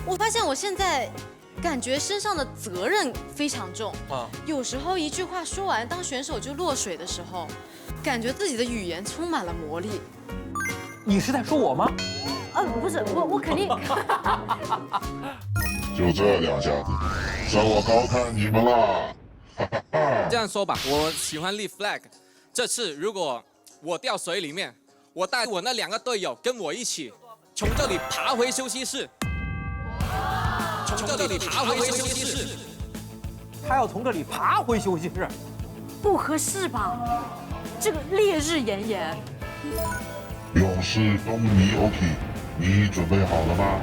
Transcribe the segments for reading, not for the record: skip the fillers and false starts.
我发现我现在感觉身上的责任非常重啊，有时候一句话说完，当选手就落水的时候，感觉自己的语言充满了魔力。你是在说我吗？不是，我肯定。就这两下子，让我高看你们了。这样说吧，我喜欢立 flag。这次如果我掉水里面，我带我那2个队友跟我一起从这里爬回休息室。从这里爬回休息室。他要从这里爬回休息室，不合适吧？这个烈日炎炎。勇士东尼 OK， 你准备好了吗？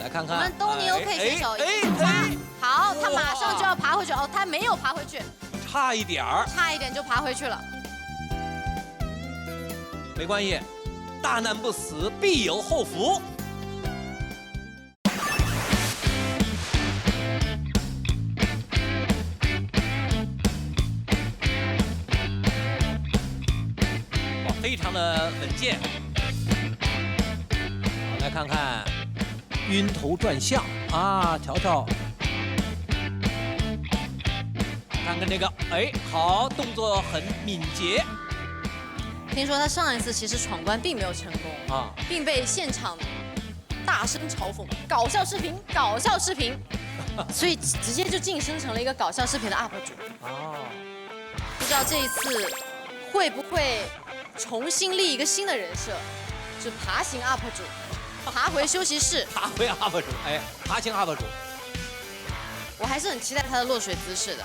来看看，我们东尼 OK 选手已经好，他马上就要爬回去哦，他没有爬回去，差一点儿，差一点就爬回去了。没关系，大难不死必有后福。哇，非常的稳健。好，来看看。晕头转向啊，瞧瞧，看看这个，哎，好，动作很敏捷。听说他上一次其实闯关并没有成功啊，并被现场大声嘲讽，搞笑视频，搞笑视频，所以直接就晋升成了一个搞笑视频的 UP 主。哦，不知道这一次会不会重新立一个新的人设，就爬行 UP 主。爬回休息室，爬回 UP 主，哎，爬行 UP 主，我还是很期待他的落水姿势的，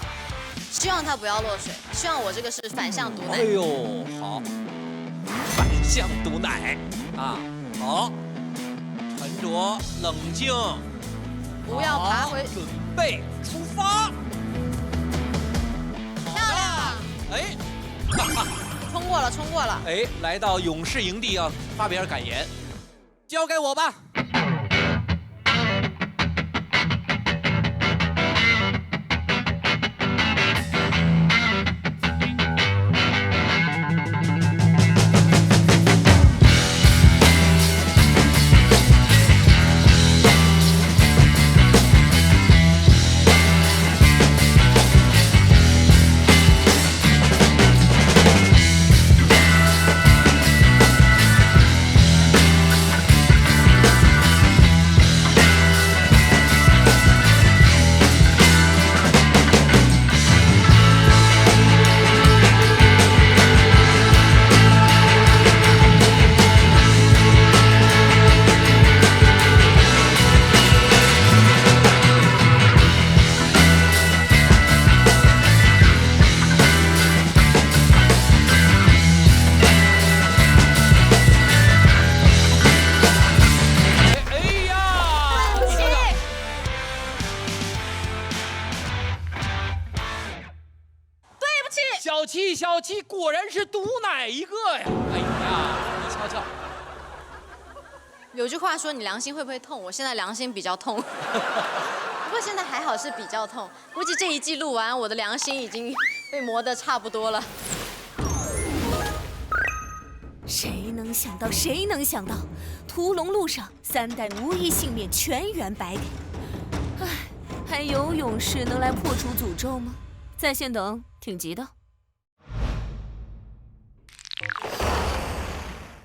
希望他不要落水，希望我这个是反向毒奶。哎呦，好，反向毒奶啊，好，沉着冷静，不要爬回，准备出发，漂亮，哎，冲过了，冲过了，哎，来到勇士营地啊，发表感言。交给我吧。小七果然是毒奶一个呀！哎呀，你瞧瞧，有句话说你良心会不会痛？我现在良心比较痛，不过现在还好是比较痛，估计这一季录完，我的良心已经被磨得差不多了。谁能想到？谁能想到？屠龙路上3代无一幸免，全员白给。唉，还有勇士能来破除诅咒吗？在线等，挺急的。